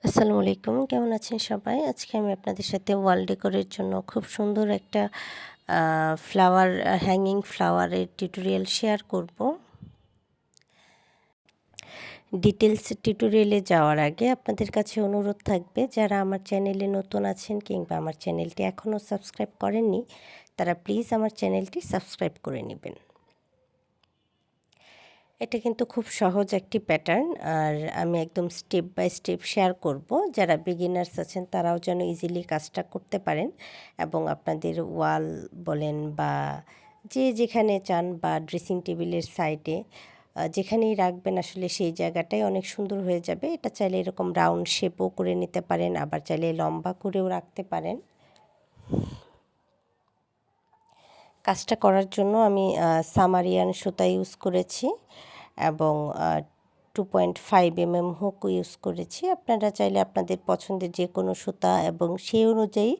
আসসালামু আলাইকুম, কেমন আছেন সবাই? আজকে আমি আপনাদের সাথে ওয়াল ডেকোরের জন্য খুব সুন্দর একটা ফ্লাওয়ার হ্যাঙ্গিং ফ্লাওয়ারের টিউটোরিয়াল শেয়ার করব। ডিটেলস টিউটোরিয়ালে যাওয়ার আগে আপনাদের কাছে অনুরোধ থাকবে, যারা আমার চ্যানেলে নতুন আছেন কিংবা আমার চ্যানেলটি এখনও সাবস্ক্রাইব করেননি, তারা প্লিজ আমার চ্যানেলটি সাবস্ক্রাইব করে নেবেন। এটা কিন্তু খুব সহজ একটি প্যাটার্ন, আর আমি একদম স্টেপ বাই স্টেপ শেয়ার করব। যারা বিগিনার্স আছেন তারাও যেন ইজিলি কাজটা করতে পারেন এবং আপনাদের ওয়াল বলেন বা যে যেখানে চান বা ড্রেসিং টেবিলের সাইডে যেখানেই রাখবেন আসলে সেই জায়গাটাই অনেক সুন্দর হয়ে যাবে। এটা চাইলে এরকম রাউন্ড শেপও করে নিতে পারেন, আবার চাইলে লম্বা করেও রাখতে পারেন। কাজটা করার জন্য আমি সামারিয়ান সুতা ইউজ করেছি এবং 2.5 হুক ইউজ করেছি। আপনারা চাইলে আপনাদের পছন্দের যে কোনো সুতা এবং সেই অনুযায়ী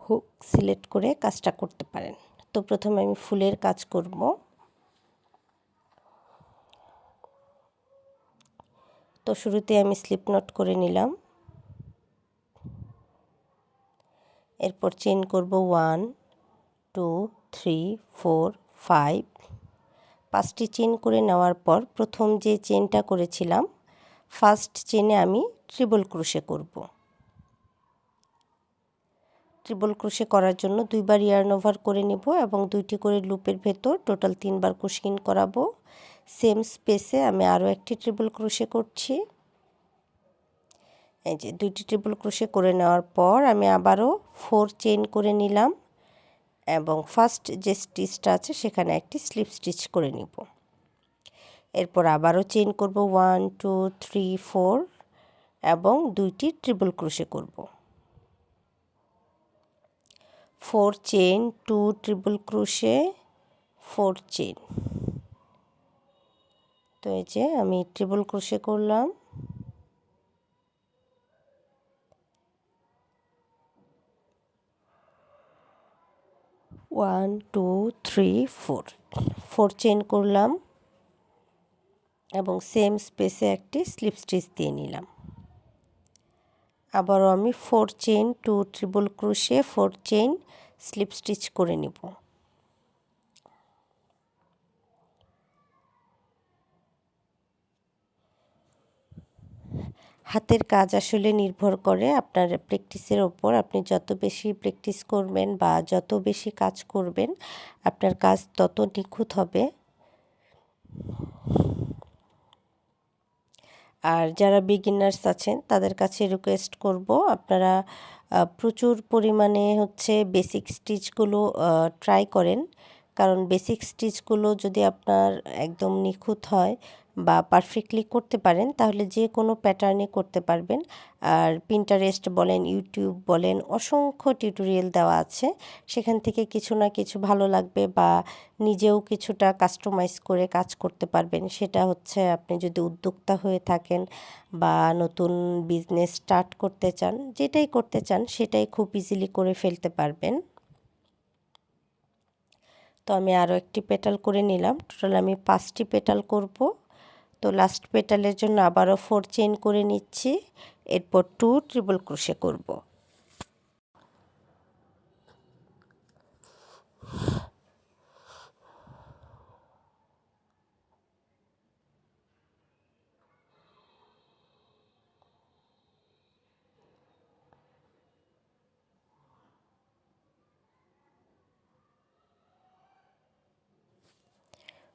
হুক সিলেক্ট করে কাজটা করতে পারেন। তো প্রথমে আমি ফুলের কাজ করব। তো শুরুতে আমি স্লিপ নট করে নিলাম, এরপর চেইন করব 1 2 3 4 5। 5টি চেইন করে নেওয়ার পর প্রথম যে চেইনটা করেছিলাম ফার্স্ট চেইনে আমি ট্রিপল ক্রোশে করব। ট্রিপল ক্রোশে করার জন্য 2বার ইয়ার্ন ওভার করে নেব এবং 2টি করে লুপের ভেতর টোটাল 3বার ক্রোশিং করাবো। সেম স্পেসে আমি আরও একটি ট্রিপল ক্রোশে করছি। এই যে 2টি ট্রিপল ক্রোশে করে নেওয়ার পর আমি আবারও 4 চেইন করে নিলাম এবং ফার্স্ট যে স্টিচটা আছে সেখানে একটি স্লিপ স্টিচ করে নিব। এরপর আবারও চেইন করব 1 2 3 4 এবং 2টি ট্রিপল ক্রোশে করব। 4 চেইন 2 ট্রিপল ক্রোশে 4 চেইন। তো এই যে আমি ট্রিপল ক্রোশে করলাম, 1 2 3 4 4 চেইন করলাম এবং সেম স্পেসে একটি স্লিপ স্টিচ দিয়ে নিলাম। আবারও আমি 4 chain 2 triple crochet 4 chain slip stitch করে নিব। হাতের কাজ আসলে নির্ভর করে আপনার প্র্যাকটিসের ওপর। আপনি যত বেশি প্র্যাকটিস করবেন বা যত বেশি কাজ করবেন আপনার কাজ তত নিখুঁত হবে। আর যারা বিগিনার্স আছেন তাদের কাছে রিকোয়েস্ট করব, আপনারা প্রচুর পরিমাণে বেসিক স্টিচগুলো ট্রাই করেন, কারণ বেসিক স্টিচগুলো যদি আপনার একদম নিখুঁত হয় বা পারফেক্টলি করতে পারেন তাহলে যে কোনো প্যাটার্নে করতে পারবেন। আর পিন্টারেস্ট বলেন, ইউটিউব বলেন, অসংখ্য টিউটোরিয়াল দেওয়া আছে, সেখান থেকে কিছু না কিছু ভালো লাগবে বা নিজেও কিছুটা কাস্টমাইজ করে কাজ করতে পারবেন। সেটা আপনি যদি উদ্যোক্তা হয়ে থাকেন বা নতুন বিজনেস স্টার্ট করতে চান, যেটাই করতে চান সেটাই খুব ইজিলি করে ফেলতে পারবেন। তো আমি আরও একটি পেটাল করে নিলাম, টোটাল আমি 5টি পেটাল করব। তো লাস্ট পেটালের জন্য আবারও 4 চেইন করে নিচ্ছি, এরপর 2 ট্রিপল ক্রোশে করব।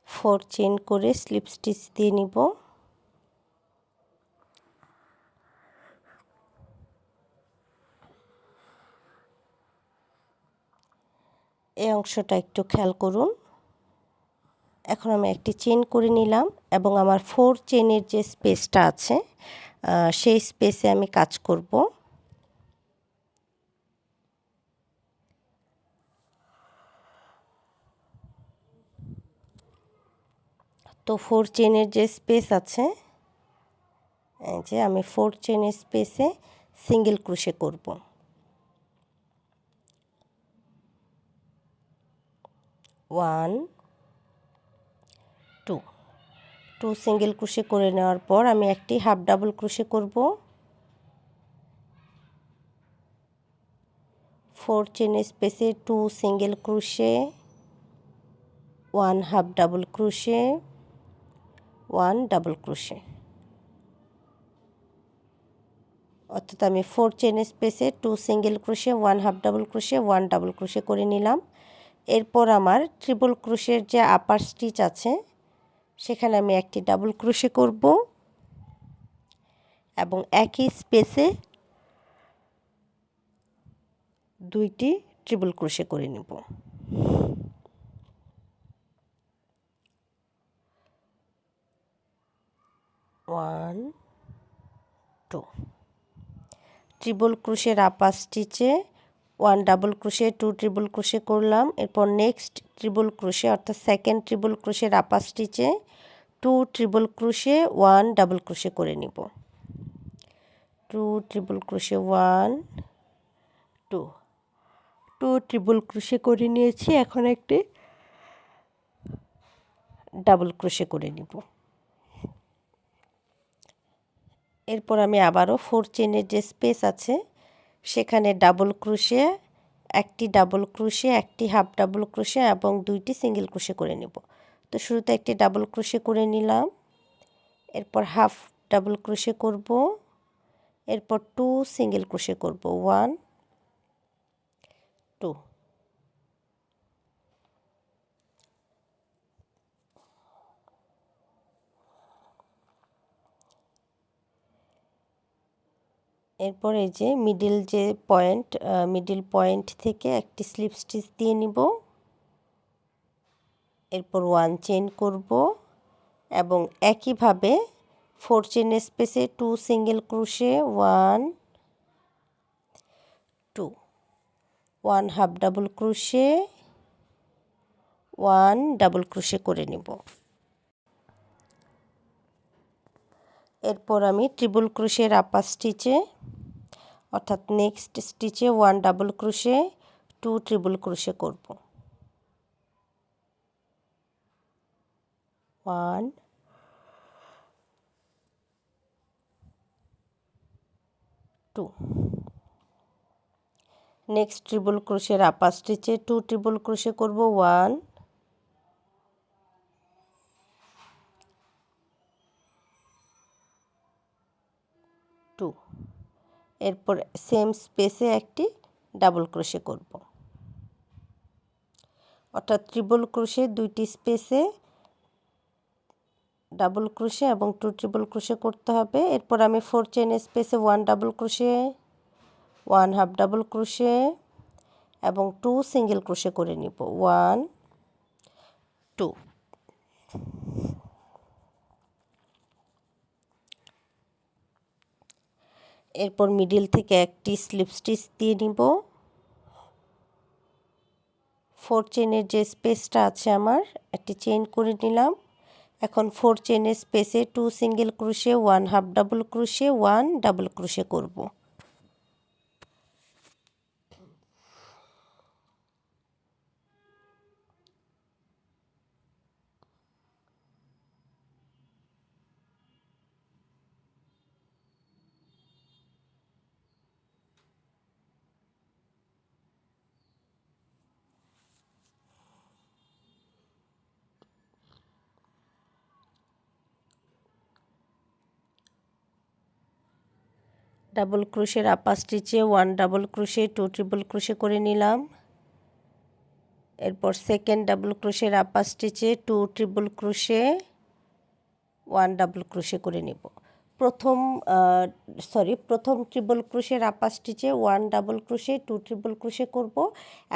ফোর চেইন করে স্লিপ স্টিচ দিয়ে নিব। এই অংশটা একটু খেয়াল করুন। এখন আমি একটি চেইন করে নিলাম এবং আমার 4 চেইনের যে স্পেসটা আছে সেই স্পেসে আমি কাজ করব। তো 4 চেইনের যে স্পেস আছে, এই যে আমি 4 চেইনের স্পেসে সিঙ্গেল ক্রোশে করব। 1 2 2 সিঙ্গেল ক্রোশে করে নেওয়ার পর আমি একটি হাফ ডাবল ক্রোশে করব, 4 চেন স্পেসে 2 single crochet, 1 half double crochet, 1 double crochet. অর্থাৎ আমি 4 চেন স্পেসে 2 single crochet, 1 half double crochet, 1 double crochet করে নিলাম। এরপর আমার ট্রিপল ক্রোশের যে আপার স্টিচ আছে সেখানে আমি একটি ডাবল ক্রোশে করব এবং একই স্পেসে 2টি ট্রিপল ক্রোশে করে নেব। 1 2 ট্রিপল ক্রোশের upper স্টিচে 1 double crochet, 2 triple crochet করলাম। এরপর নেক্সট ট্রিপল ক্রোশে অর্থাৎ সেকেন্ড ট্রিপল ক্রোশের আপার স্টিচে 2 ট্রিপল ক্রোশে, 1 ডাবল ক্রোশে করে নিব। 2 ট্রিপল ক্রোশে, 1 2 2 ট্রিপল ক্রোশে করে নিয়েছি। এখন একটি ডাবল ক্রোশে করে নিব। এরপর আমি আবারও 4 চেনের যে স্পেস আছে সেখানে ডাবল ক্রোশে, একটি ডাবল ক্রোশে, একটি হাফ ডাবল ক্রোশে এবং 2টি সিঙ্গেল ক্রোশে করে নেব। তো শুরুতে একটি ডাবল ক্রোশে করে নিলাম, এরপর হাফ ডাবল ক্রোশে করব, এরপর 2 সিঙ্গেল ক্রোশে করব, 1 2। এরপর এই যে মিডিল পয়েন্ট থেকে একটি স্লিপ স্টিচ দিয়ে নিব, এরপর 1 চেইন করব এবং একইভাবে 4 চেন স্পেসে 2 single crochet, 1 2 1 half double crochet, 1 double crochet করে নেব। এরপর আমি ট্রিপল ক্রোশের আপার স্টিচে অর্থাৎ নেক্সট স্টিচে 1 ডাবল ক্রোশে, 2 ট্রিপল ক্রোশে করব, 1 2। নেক্সট ট্রিপল ক্রোশের আপার স্টিচে 2 ট্রিপল ক্রোশে করব, 1 2। এরপর সেম স্পেসে একটি ডাবল ক্রোশে করব, অর্থাৎ ট্রিপল ক্রোশে 2টি স্পেসে ডাবল ক্রোশে এবং 2 ট্রিপল ক্রোশে করতে হবে। এরপর আমি 4 চেন স্পেসে 1 double crochet, 1 half double crochet এবং 2 সিঙ্গেল ক্রোশে করে নিব, 1 2। এরপর মিডিল থেকে একটি স্লিপ স্টিচ দিয়ে নিব। 4 চেনের যে স্পেসটা আছে আমার একটি চেইন করে নিলাম। এখন 4 চেনের স্পেসে 2 single crochet, 1 half double crochet, 1 double crochet করব। Double ক্রোশের upper স্টিচে 1 double crochet, 2 triple crochet করে নিলাম। এরপর সেকেন্ড ডাবল ক্রোশের আপার স্টিচে 2 ট্রিপল ক্রোশে, 1 ডাবল ক্রোশে করে নেব। প্রথম ট্রিপল ক্রোশের upper স্টিচে 1 double crochet, 2 triple crochet করব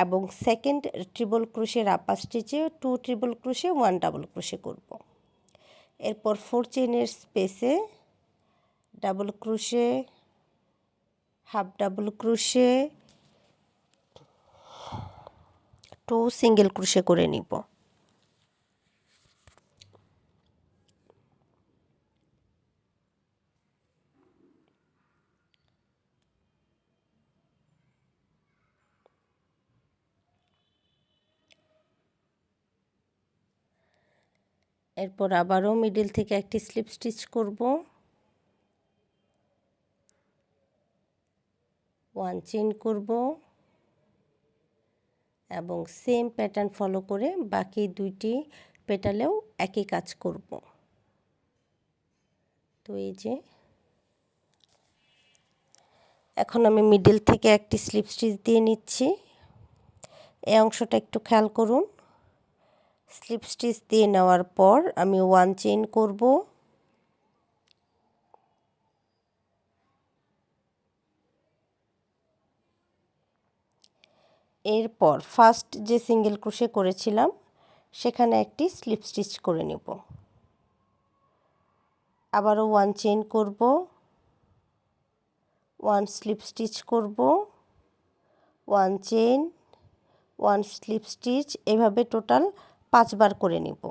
এবং সেকেন্ড ট্রিপল ক্রোশের আপার স্টিচে 2 ট্রিপল ক্রোশে, 1 ডাবল ক্রোশে করব। এরপর 4 চেনের স্পেসে double crochet, half double crochet, 2 single crochet করে নিব। এরপর আবারও মিডল থেকে একটি স্লিপ স্টিচ করব, 1 চেইন করব এবং সেম প্যাটার্ন ফলো করে বাকি দুইটি পেটালেও একই কাজ করব। তো এই যে এখন আমি মিডল থেকে একটি স্লিপ স্টিচ দিয়ে নিচ্ছি। এই অংশটা একটু খেয়াল করুন। স্লিপ স্টিচ দিয়ে নেওয়ার পর আমি 1 চেইন করব, এরপর ফার্স্ট যে সিঙ্গেল ক্রোশে করেছিলাম সেখানে একটি স্লিপ স্টিচ করে নেব, আবারও 1 চেইন করব, 1 স্লিপ স্টিচ করব, 1 চেইন, 1 স্লিপ স্টিচ, এভাবে টোটাল 5 বার করে নেব।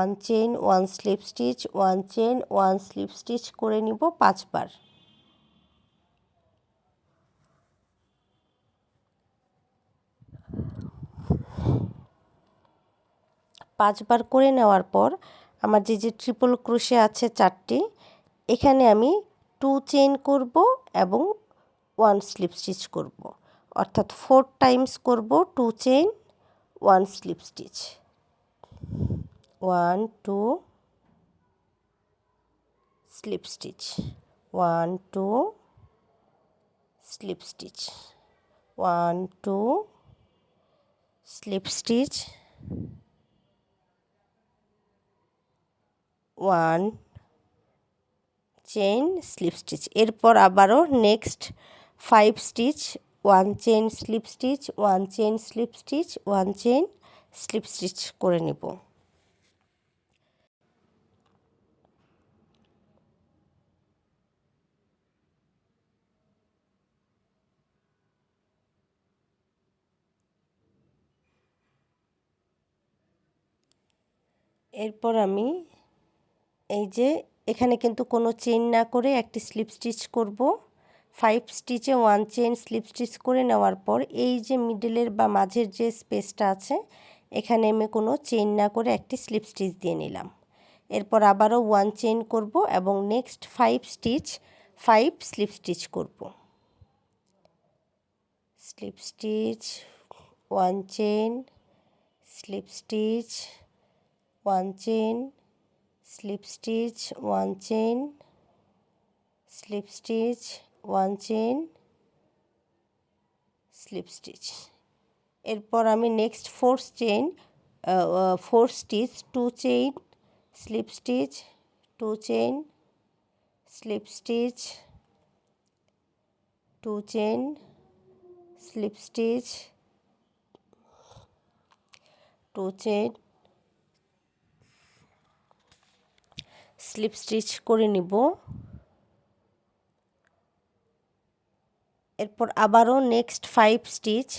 1 chain, 1 slip stitch, 1 chain, 1 slip stitch করে নিব 5 বার। পাঁচবার করে নেওয়ার পর আমার যে ট্রিপল ক্রোশে আছে 4টি, এখানে আমি 2 চেইন করব এবং 1 স্লিপ স্টিচ করব, অর্থাৎ 4 টাইমস করব 2 chain 1 slip stitch. 1 2 slip stitch, 1 2 slip stitch, 1 2 slip stitch, 1 chain slip stitch. এরপর আবারও next 5 stitch 1 chain slip stitch, 1 chain slip stitch, 1 chain slip stitch করে নেব। এরপর আমি এই যে এখানে কিন্তু কোনো চেইন না করে একটি স্লিপ স্টিচ করব। 5 স্টিচে 1 চেইন স্লিপ স্টিচ করে নেওয়ার পর এই যে মিডলের বা মাঝের যে স্পেসটা আছে এখানে আমি কোনো চেইন না করে একটি স্লিপ স্টিচ দিয়ে নিলাম। এরপর আবারও 1 চেইন করব এবং নেক্সট 5 স্টিচ 5 স্লিপ স্টিচ করব। Slip stitch, 1 chain, slip stitch, 1 chain, slip stitch, 1 chain, slip stitch, 1 chain, slip stitch. এরপর আমি next 4 chain 4 stitch 2 chain slip stitch, 2 chain slip stitch, 2 chain slip stitch, 2 chain slip stitch করে নিব। এরপর আবারও next 5 stitch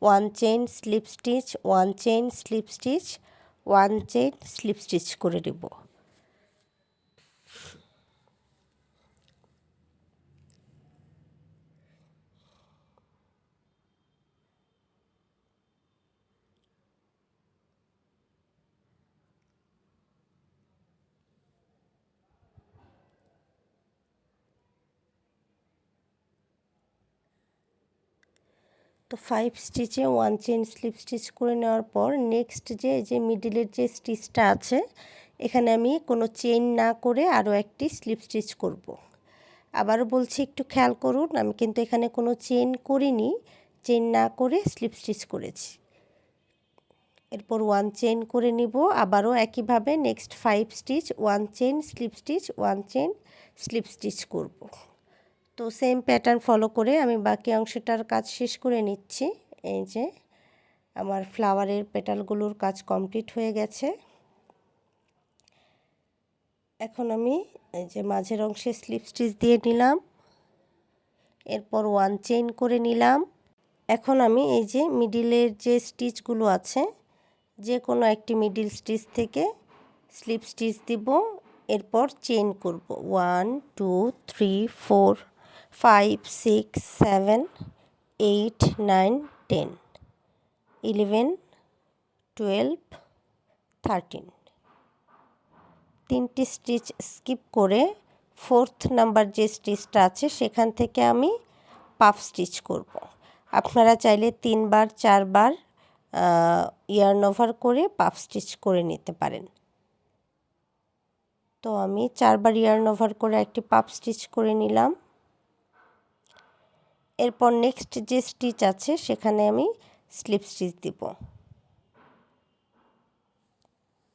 1 chain slip stitch, 1 chain slip stitch, 1 chain slip stitch করে নেব। তো 5 স্টিচে 1 chain slip stitch করে নেওয়ার পর নেক্সট যে মিডলের যে স্টিচটা আছে এখানে আমি কোনো চেইন না করে আরও একটি স্লিপ স্টিচ করব। আবারও বলছি একটু খেয়াল করুন, আমি কিন্তু এখানে কোনো চেইন করিনি, চেইন না করে স্লিপ স্টিচ করেছি। এরপর 1 চেইন করে নিব, আবারও একইভাবে next 5 stitch 1 chain slip stitch, 1 chain slip stitch করব। তো সেম প্যাটার্ন ফলো করে আমি বাকি অংশটার কাজ শেষ করে নিচ্ছি। এই যে আমার ফ্লাওয়ারের পেটালগুলোর কাজ কমপ্লিট হয়ে গেছে। এখন আমি এই যে মাঝের অংশে স্লিপ স্টিচ দিয়ে নিলাম, এরপর 1 চেইন করে নিলাম। এখন আমি এই যে মিডিলের যে স্টিচগুলো আছে যে কোনো একটি মিডিল স্টিচ থেকে স্লিপ স্টিচ দিব, এরপর চেইন করব 1 2 3 4 5 6 7 8 9 10 11 12 13 3টি স্টিচ স্কিপ করে 4th নাম্বার যে স্টিচটা আছে সেখান থেকে আমি পাফ স্টিচ করব। আপনারা চাইলে 3 বার 4 বার ইয়ার্ন ওভার করে পাফ স্টিচ করে নিতে পারেন। তো আমি 4 বার ইয়ার্ন ওভার করে একটি পাফ স্টিচ করে নিলাম। এরপর নেক্সট যে স্টিচ আছে সেখানে আমি স্লিপ স্টিচ দিব।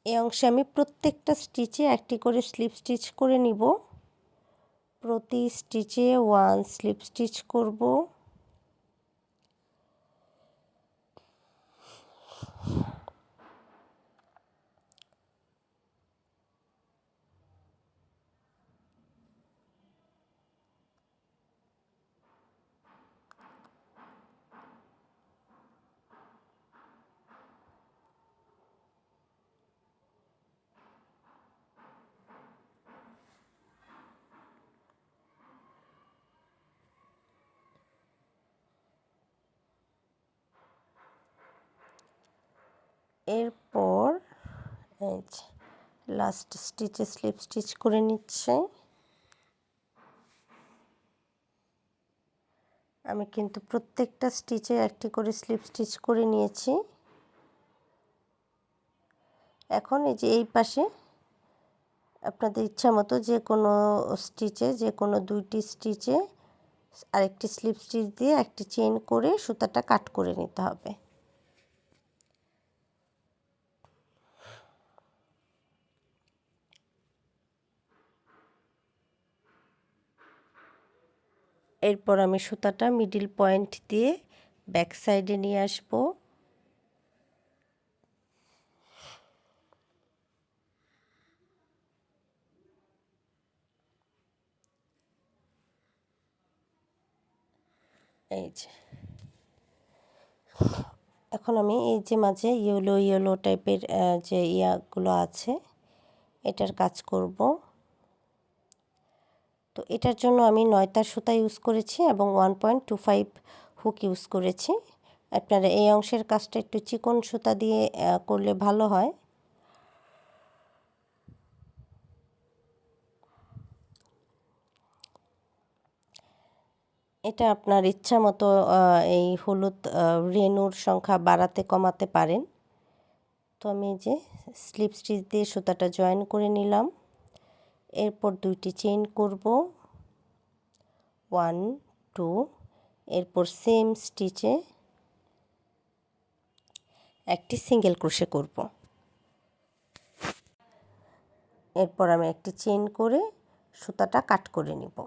এই অংশে আমি প্রত্যেকটা স্টিচে একটি করে স্লিপ স্টিচ করে নিব। প্রতি স্টিচে 1 স্লিপ স্টিচ করব। এরপর এই যে লাস্ট স্টিচে স্লিপ স্টিচ করে নিচ্ছে। আমি কিন্তু প্রত্যেকটা স্টিচে একটি করে স্লিপ স্টিচ করে নিয়েছি। এখন এই যে এই পাশে আপনাদের ইচ্ছা মতো যে কোনো স্টিচে যে কোনো 2টি স্টিচে আরেকটি স্লিপ স্টিচ দিয়ে একটি চেইন করে সুতাটা কাট করে নিতে হবে। এরপর আমি সুতাটা মিডল পয়েন্ট দিয়ে ব্যাক সাইডে নিয়ে আসব। এই যে এখন আমি এই যে মাঝে ইয়েলো টাইপের যে ইয়াগুলো আছে এটার কাজ করব। তো এটার জন্য আমি 9 তার সুতা ইউজ করেছি এবং 1.25 হুক ইউজ করেছি। আপনারা এই অংশের কাজটা একটু চিকন সুতা দিয়ে করলে ভালো হয়। এটা আপনার ইচ্ছা মতো এই হলুদ রেণুর সংখ্যা বাড়াতে কমাতে পারেন। তো আমি এই যে স্লিপ স্টিচ দিয়ে সুতাটা জয়েন করে নিলাম। এরপর 2টি চেইন করব 1 2। এরপর সেম স্টিচে একটি সিঙ্গেল ক্রোশে করব। এরপর আমি একটি চেইন করে সুতাটা কাট করে নিব।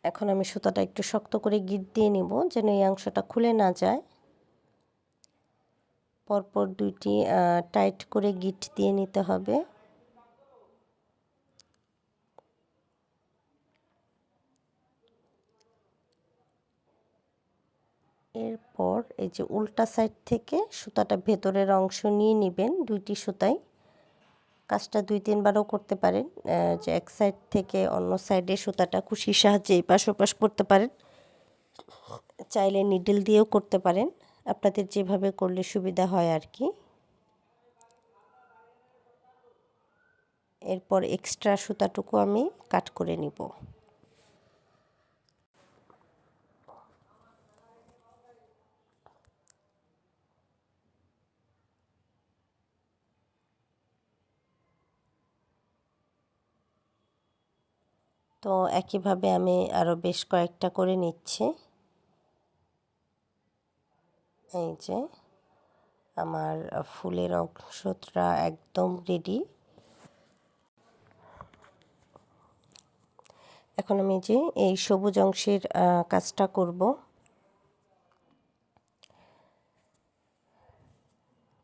এখন আমি সুতাটা একটু শক্ত করে গিঁট দিয়ে নিব যেন এই অংশটা খুলে না যায়। পরপর 2টি টাইট করে গিঁট দিয়ে নিতে হবে। এরপর এই যে উল্টা সাইড থেকে সুতাটা ভেতরের অংশ নিয়ে নেবেন 2টি সুতায়। কাজটা 2-3 বারও করতে পারেন। যে এক সাইড থেকে অন্য সাইডে সুতাটা কুশির সাহায্যে এপাশ ওপাশ করতে পারেন। চাইলে নিডল দিয়েও করতে পারেন। আপনাদের যেভাবে করলে সুবিধা হয় আর কি। এরপর এক্সট্রা সুতাটুকু আমি কাট করে নিব। তো একইভাবে আমি আরও বেশ কয়েকটা করে নিচ্ছি। এই যে আমার ফুলের অংশটা একদম রেডি। এখন আমি যে এই সবুজ অংশের কাজটা করব।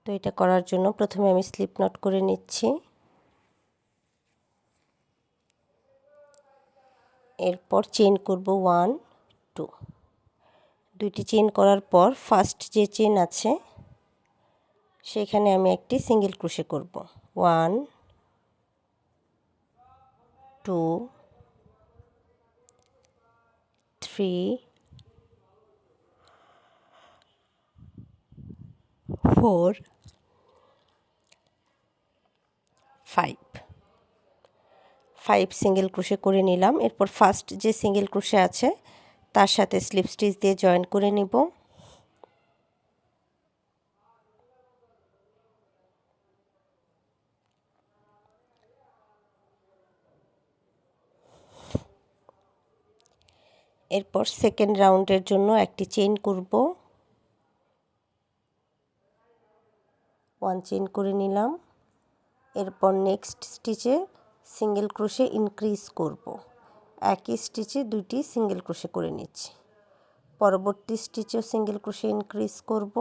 তো এটা করার জন্য প্রথমে আমি স্লিপ নট করে নিচ্ছি। এরপর চেইন করব 1 2। 2টি চেইন করার পর ফার্স্ট যে চেইন আছে সেখানে আমি একটি সিঙ্গেল ক্রোশে করব 1 2 3 4 5 সিঙ্গেল ক্রোশে করে নিলাম। এরপর ফার্স্ট যে সিঙ্গেল ক্রোশে আছে তার সাথে স্লিপ স্টিচ দিয়ে জয়েন করে নিব। এরপর সেকেন্ড রাউন্ডের জন্য একটি চেইন করব। 1 চেইন করে নিলাম। এরপর নেক্সট স্টিচে সিঙ্গেল ক্রোশে ইনক্রিজ করব। একই স্টিচে 2টি সিঙ্গেল ক্রোশে করে নিচ্ছি। পরবর্তী স্টিচেও সিঙ্গেল ক্রোশে ইনক্রিজ করব।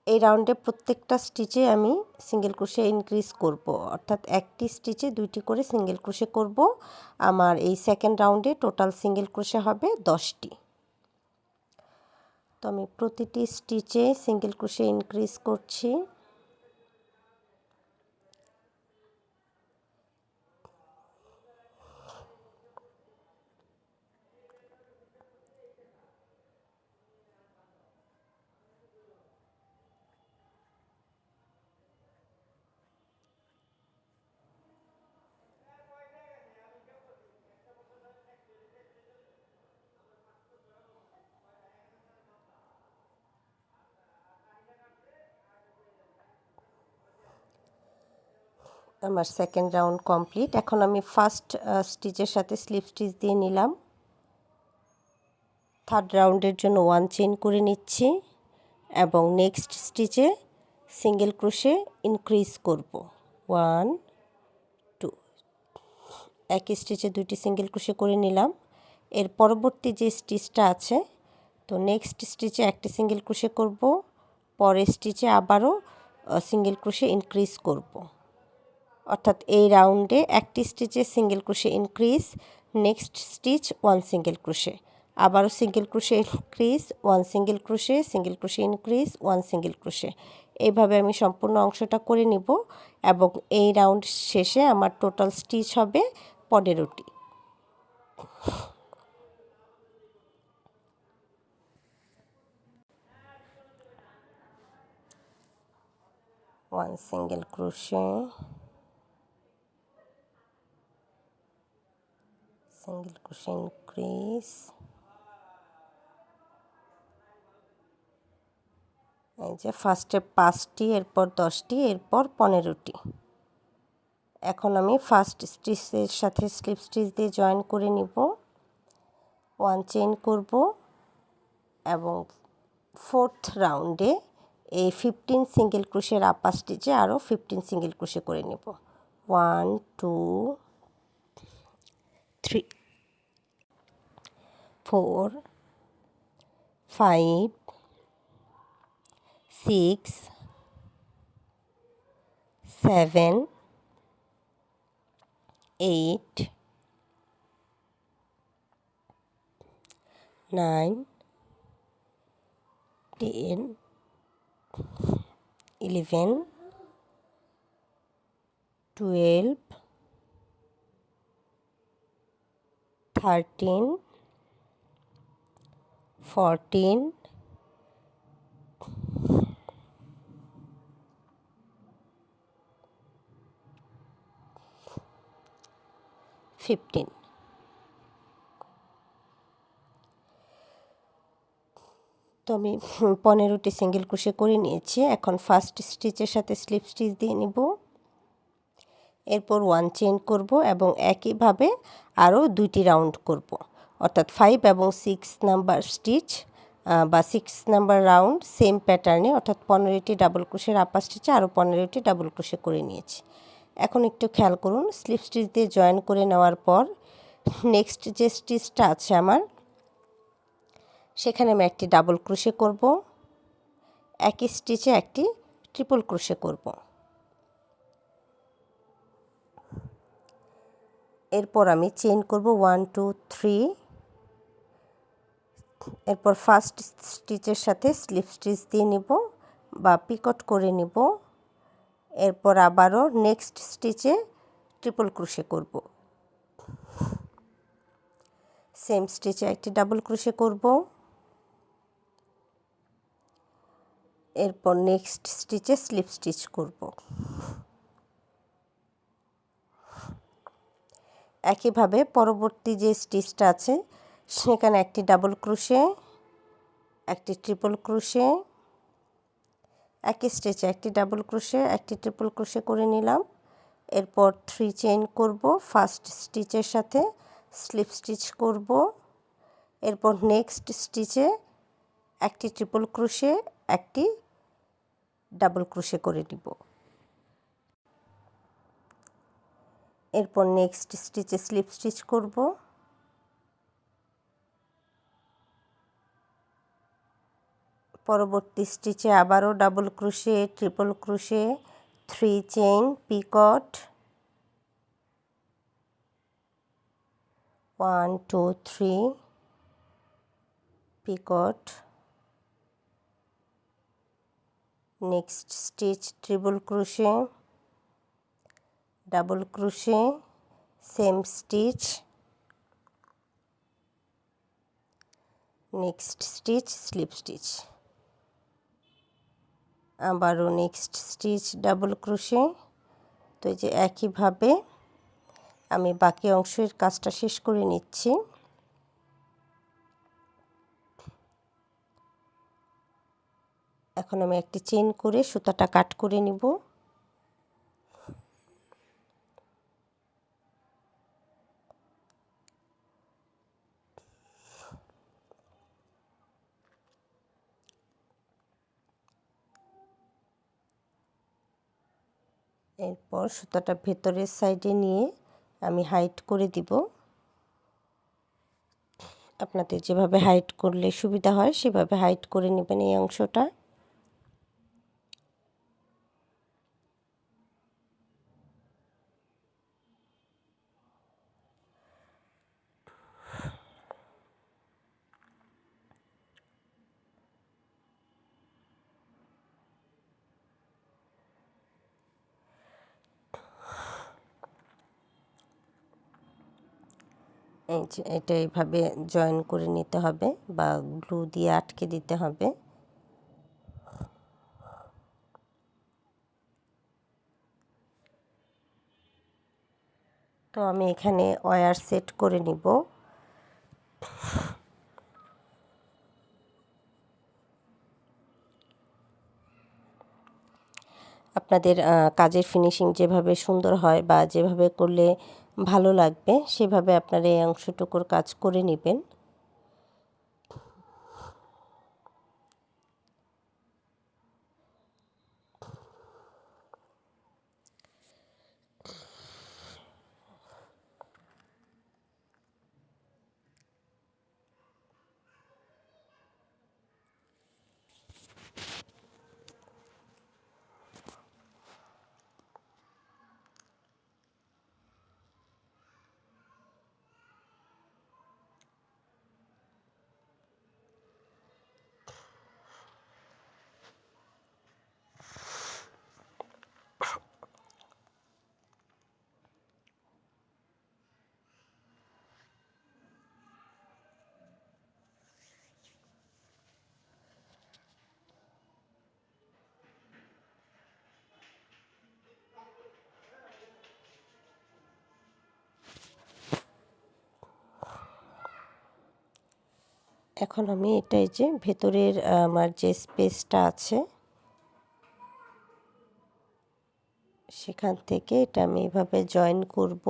এই রাউন্ডে প্রত্যেকটা স্টিচে আমি সিঙ্গেল ক্রোশে ইনক্রিজ করব, অর্থাৎ একটি স্টিচে 2টি করে সিঙ্গেল ক্রোশে করব। আমার এই সেকেন্ড রাউন্ডে টোটাল সিঙ্গেল ক্রোশে হবে 10টি। তো আমি প্রতিটি স্টিচে সিঙ্গেল ক্রোশে ইনক্রিজ করছি। আমার সেকেন্ড রাউন্ড কমপ্লিট। এখন আমি ফার্স্ট স্টিচের সাথে স্লিপ স্টিচ দিয়ে নিলাম। থার্ড রাউন্ডের জন্য 1 চেইন করে নিচ্ছি এবং নেক্সট স্টিচে সিঙ্গেল ক্রোশে ইনক্রিজ করব। 1 2 একই স্টিচে 2টি সিঙ্গেল ক্রোশে করে নিলাম। এর পরবর্তী যে স্টিচটা আছে, তো নেক্সট স্টিচে একটি সিঙ্গেল ক্রোশে করব, পরের স্টিচে আবারও সিঙ্গেল ক্রোশে ইনক্রিজ করব। অর্থাৎ এই রাউন্ডে একটি স্টিচে single crochet increase, next stitch 1 single crochet, আবারও single crochet increase, 1 single crochet, single crochet increase, 1 single crochet. এইভাবে আমি সম্পূর্ণ অংশটা করে নিব এবং এই রাউন্ড শেষে আমার টোটাল স্টিচ হবে 15টি। one single crochet, single crochet increase, এই যে ফার্স্টে 5টি, এরপর 10টি, এরপর 15টি। এখন আমি ফার্স্ট স্টিচের সাথে স্লিপ স্টিচ দিয়ে জয়েন করে নিব। 1 চেইন করব এবং ফোর্থ রাউন্ডে এই 15 সিঙ্গেল ক্রোশের আপার স্টিচে আরও 15 সিঙ্গেল ক্রোশে করে নেব। 1 2 3 4 5 6 7 8 9 10 11 12 13 14 15। তো আমি 15টি সিঙ্গেল ক্রোশে করে নিয়েছি। এখন ফার্স্ট স্টিচের সাথে স্লিপ স্টিচ দিয়ে নিব। এরপর 1 চেইন করব এবং একইভাবে আরও 2টি রাউন্ড করব, অর্থাৎ 5 এবং 6 নাম্বার স্টিচ বা 6 নাম্বার রাউন্ড সেম প্যাটার্নে, অর্থাৎ 15টি ডাবল ক্রোশের আপার স্টিচে আরও 15টি ডাবল ক্রোশে করে নিয়েছি। এখন একটু খেয়াল করুন, স্লিপ স্টিচ দিয়ে জয়েন করে নেওয়ার পর নেক্সট যে স্টিচটা আছে আমার, সেখানে আমি একটি ডাবল ক্রোশে করব, একই স্টিচে একটি ট্রিপল ক্রোশে করব। এরপর আমি চেইন করব 1 2 3, এরপর ফার্স্ট স্টিচের সাথে স্লিপ স্টিচ দিয়ে নিব বা পিকট করে নিব। এরপর আবারও নেক্সট স্টিচে ট্রিপল ক্রোশে করব। সেম স্টিচে একটি ডাবল ক্রোশে করব। এরপর নেক্সট স্টিচে স্লিপ স্টিচ করব। একইভাবে পরবর্তী যে স্টিচটা আছে সেখানে একটি ডাবল ক্রোশে, একটি ট্রিপল ক্রোশে, একই স্টিচে একটি ডাবল ক্রোশে, একটি ট্রিপল ক্রোশে করে নিলাম। এরপর 3 চেইন করব, ফার্স্ট স্টিচের সাথে স্লিপ স্টিচ করব। এরপর নেক্সট স্টিচে একটি ট্রিপল ক্রোশে, একটি ডাবল ক্রোশে করে নিব। এরপর নেক্সট স্টিচে স্লিপ স্টিচ করব। পরবর্তী স্টিচে আবারও double crochet, triple crochet, 3 chain, picot, 1 2 3 picot, next stitch triple crochet, double crochet, same stitch, next stitch slip stitch, আবারও নেক্সট স্টিচ ডাবল ক্রোশে। তো এই যে একইভাবে আমি বাকি অংশের কাজটা শেষ করে নিচ্ছি। এখন আমি একটি চেইন করে সুতাটা কাট করে নিব। এরপর সুতাটা ভেতরের সাইডে নিয়ে আমি হাইট করে দিব। আপনাদের যেভাবে হাইট করলে সুবিধা হয় সেভাবে হাইট করে নেবেন এই অংশটা। এই যে এটা এইভাবে জয়েন করে নিতে হবে বা গ্লু দিয়ে আটকে দিতে হবে। তো আমি এখানে ওয়্যার সেট করে নিব। আপনাদের কাজের ফিনিশিং যেভাবে সুন্দর হয় বা যেভাবে করলে ভালো লাগবে সেভাবে আপনারা এই অংশটুকুর কাজ করে নেবেন। এখন আমি এটাই যে ভেতরের আমার যে স্পেসটা আছে সেখান থেকে এটা আমি এভাবে জয়েন করব।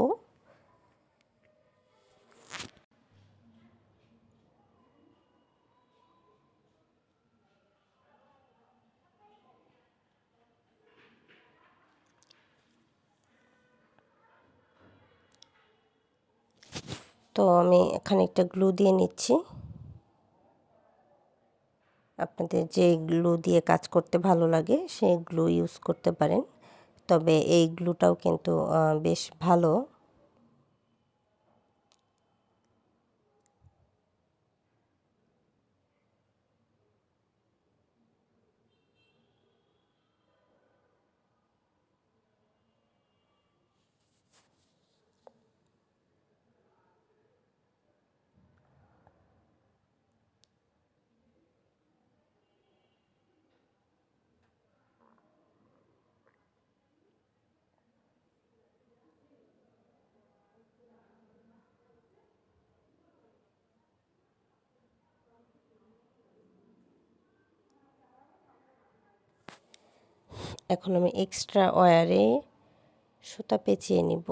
তো আমি খানিকটা গ্লু দিয়ে নিচ্ছি। আপনাদের যে গ্লু দিয়ে কাজ করতে ভালো লাগে সেই গ্লু ইউজ করতে পারেন, তবে এই গ্লুটাও কিন্তু বেশ ভালো। এখন আমি এক্সট্রা ওয়্যারে সুতা পেঁচিয়ে নিব।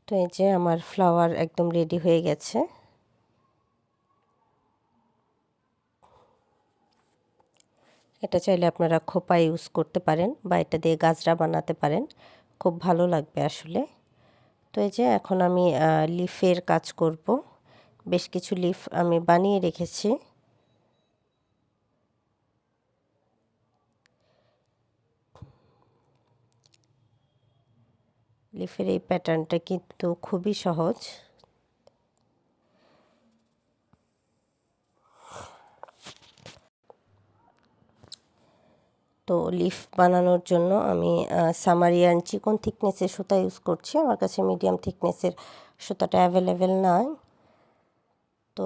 তো এই যে আমার ফ্লাওয়ার একদম রেডি হয়ে গেছে। এটা চাইলে আপনারা খোপা ইউজ করতে পারেন বা এটা দিয়ে গাজরা বানাতে পারেন, খুব ভালো লাগবে আসলে। তো এই যে এখন আমি লিফের কাজ করব। বেশ কিছু লিফ আমি বানিয়ে রেখেছি। লিফের এই প্যাটার্নটা কিন্তু খুবই সহজ। তো লিফ বানানোর জন্য আমি সামারিয়ান চিকন থিকনেসের সুতা ইউজ করছি। আমার কাছে মিডিয়াম থিকনেসের সুতাটা অ্যাভেলেবেল নয়। তো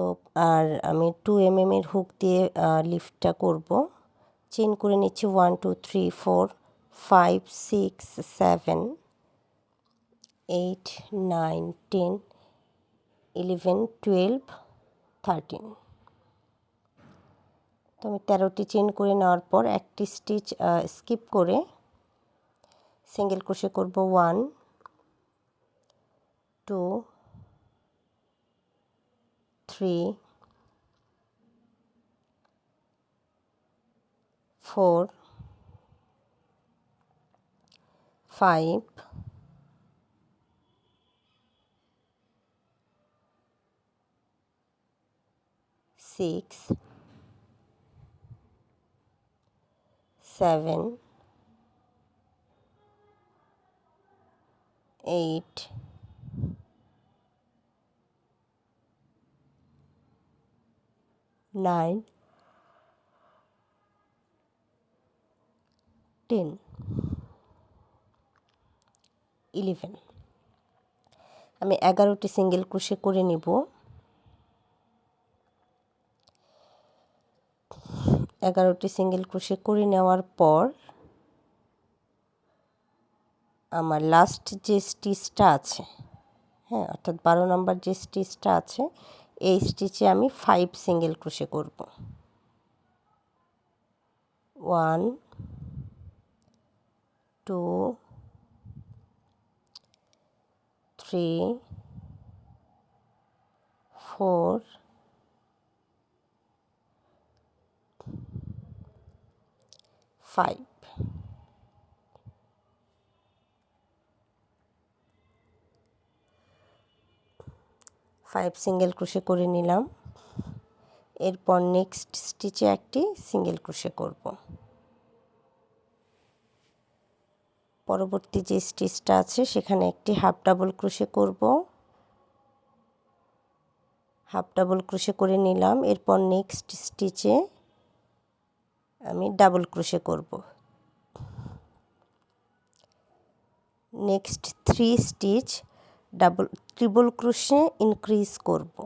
আর আমি 2 mm এর হুক দিয়ে লিফটা করব। চেইন করে নিচ্ছি 1 2 3 4 5 6 7 8 9 10 11 12 13। তো আমি 13টি চেইন করে নেওয়ার পর একটি স্টিচ স্কিপ করে সিঙ্গেল ক্রোশে করব 1 2 3 4 5 6 7 8 9 10 11। আমি 11টি সিঙ্গেল ক্রোশে করে নিব। 11টি সিঙ্গেল ক্রোশে করে নেওয়ার পর আমার লাস্ট যে স্টিচটা আছে, হ্যাঁ, অর্থাৎ 12 নম্বর যে স্টিচটা আছে, এই স্টিচে আমি 5 সিঙ্গেল ক্রোশে করব। 1 2 3 4 5। 5 সিঙ্গেল ক্রোশে করে নিলাম। এরপর নেক্সট স্টিচে একটি সিঙ্গেল ক্রোশে করব। পরবর্তী যে স্টিচটা আছে সেখানে একটি হাফ ডাবল ক্রোশে করব। হাফ ডাবল ক্রোশে করে নিলাম। এরপর নেক্সট স্টিচে আমি ডাবল ক্রোশে করব। Next 3 stitch triple crochet increase করব।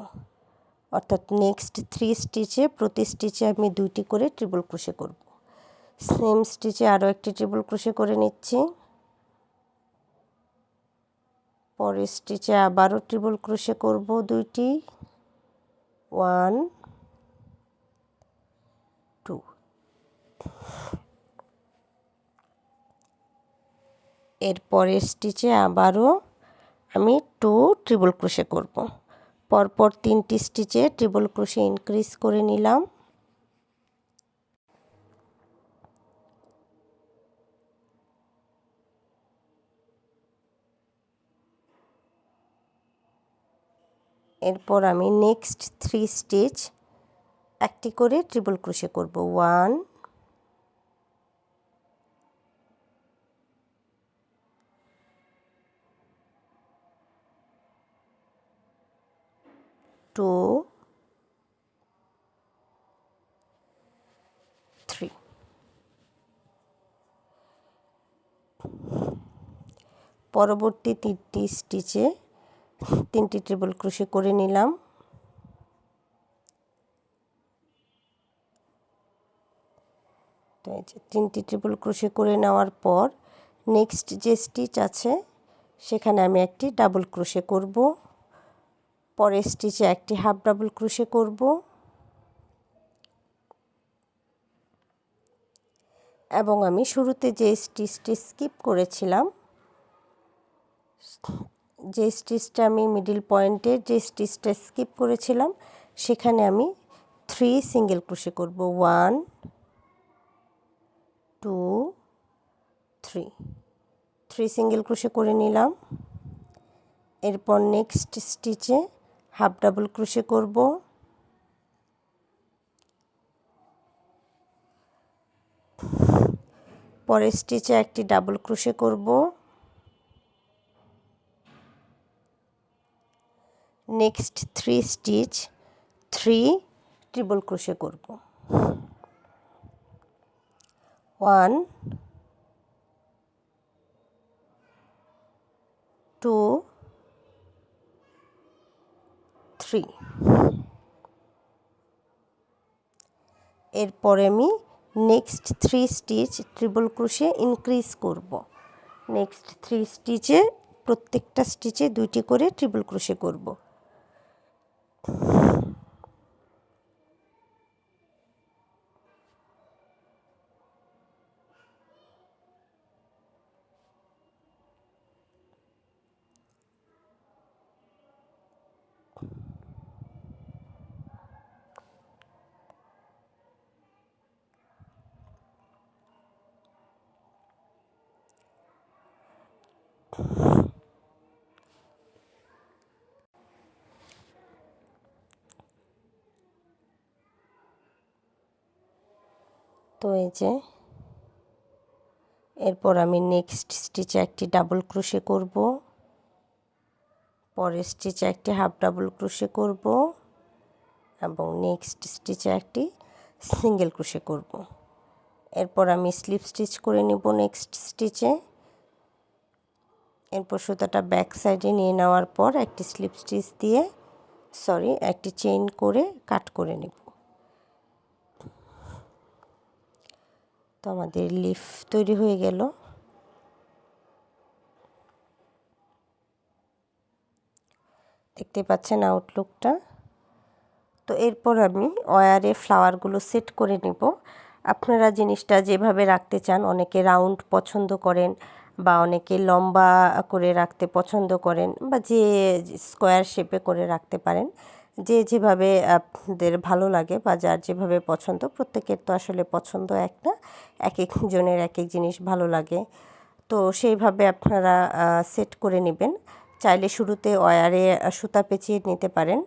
অর্থাৎ নেক্সট 3 স্টিচে প্রতি স্টিচে আমি 2টি করে ট্রিপল ক্রোশে করব। সেম স্টিচে আরও একটি ট্রিপল ক্রোশে করে নিচ্ছি। পরের স্টিচে আবারও ট্রিপল ক্রোশে করব 2টি। 1 এর পরের স্টিচে আবারও আমি 2 ট্রিপল ক্রোশে করব। পরপর 3টি স্টিচে ট্রিপল ক্রোশে ইনক্রিজ করে নিলাম। এরপর আমি নেক্সট 3 স্টিচ একটি করে ট্রিপল ক্রোশে করব। 1 2 3 পরবর্তী 3টি স্টিচে 3টি ট্রিপল ক্রোশে করে নিলাম। তো এই যে 3টি ট্রিপল ক্রোশে করে নেওয়ার পর নেক্সট যে স্টিচ আছে সেখানে আমি একটি ডাবল ক্রোশে করব। পরের স্টিচে একটি হাফ ডাবল ক্রোশে করব এবং আমি শুরুতে যে স্টিচটি স্কিপ করেছিলাম, যে স্টিচটা আমি মিডল পয়েন্টের যে স্টিচটা স্কিপ করেছিলাম সেখানে আমি 3 সিঙ্গেল ক্রোশে করব। 1 2 3 সিঙ্গেল ক্রোশে করে নিলাম। এরপর নেক্সট স্টিচে হাফ ডাবল ক্রোশে করব। পরের স্টিচে একটি ডাবল ক্রোশে করব। নেক্সট 3 স্টিচ 3 ট্রিপল ক্রোশে করব। 1 2 3। এরপরে আমি next 3 stitch triple crochet increase করব। নেক্সট 3 স্টিচে প্রত্যেকটা স্টিচে 2টি করে ট্রিপল ক্রোশে করব। তো এই যে এরপর আমি নেক্সট স্টিচে একটি ডাবল ক্রোশে করব। পরের স্টিচে একটি হাফ ডাবল ক্রোশে করব এবং নেক্সট স্টিচে একটি সিঙ্গেল ক্রোশে করব। এরপর আমি স্লিপ স্টিচ করে নেব নেক্সট স্টিচে। এরপর সুতাটা ব্যাক সাইডে নিয়ে নেওয়ার পর একটি স্লিপ স্টিচ দিয়ে একটি চেইন করে কাট করে নেব। তো আমাদের লিফ তৈরি হয়ে গেল। দেখতে পাচ্ছেন আউটলুকটা। তো এরপর আমি ওয়্যারে ফ্লাওয়ারগুলো সেট করে নেব। আপনারা জিনিসটা যেভাবে রাখতে চান, অনেকে রাউন্ড পছন্দ করেন বা অনেকে লম্বা করে রাখতে পছন্দ করেন বা যে স্কোয়ার শেপে করে রাখতে পারেন। যে যেভাবে আপনাদের ভালো লাগে বা যার যেভাবে পছন্দ, প্রত্যেকের তো আসলে পছন্দ এক না, এক একজনের এক এক জিনিস ভালো লাগে। তো সেইভাবে আপনারা সেট করে নেবেন। চাইলে শুরুতে ওয়্যারে সুতা পেঁচিয়ে নিতে পারেন,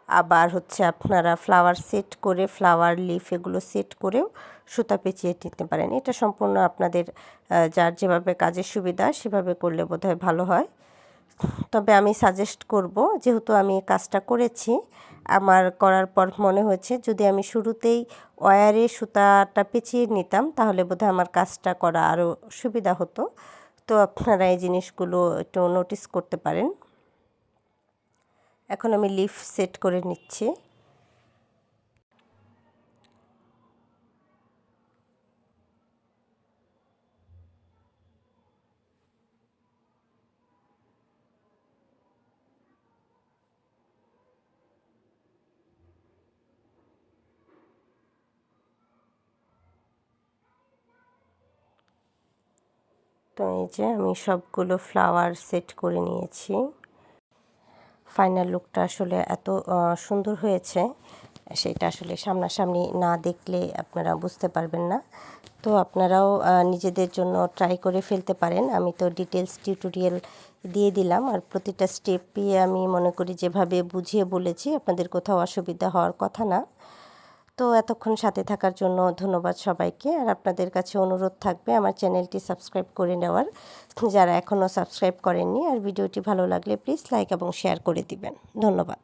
আবার আপনারা ফ্লাওয়ার সেট করে ফ্লাওয়ার লিফ এগুলো সেট করেও সুতা পেঁচিয়ে নিতে পারেন। এটা সম্পূর্ণ আপনাদের যার যেভাবে কাজের সুবিধা সেভাবে করলে বোধহয় ভালো হয়। তবে আমি সাজেস্ট করব, যেহেতু আমি কাজটা করেছি, আমার করার পর মনে হয়েছে যদি আমি শুরুতেই ওয়্যারে সুতাটা পেঁচিয়ে নিতাম তাহলে বোধহয় আমার কাজটা করা আরও সুবিধা হতো। তো আপনারা এই জিনিসগুলো একটু নোটিস করতে পারেন। এখন আমি লিফ সেট করে নিচ্ছি। তো এই যে আমি সবগুলো ফ্লাওয়ার সেট করে নিয়েছি। ফাইনাল লুকটা আসলে এত সুন্দর হয়েছে, সেটা আসলে সামনাসামনি না দেখলে আপনারা বুঝতে পারবেন না। তো আপনারাও নিজেদের জন্য ট্রাই করে ফেলতে পারেন। আমি তো ডিটেলস টিউটোরিয়াল দিয়ে দিলাম, আর প্রতিটা স্টেপই আমি মনে করি যেভাবে বুঝিয়ে বলেছি আপনাদের কোথাও অসুবিধা হওয়ার কথা না। তো এতক্ষণ সাথে থাকার জন্য ধন্যবাদ সবাইকে। আর আপনাদের কাছে অনুরোধ থাকবে আমার চ্যানেলটি সাবস্ক্রাইব করে নেওয়ার, যারা এখনও সাবস্ক্রাইব করেননি। আর ভিডিওটি ভালো লাগলে প্লিজ লাইক এবং শেয়ার করে দিবেন। ধন্যবাদ।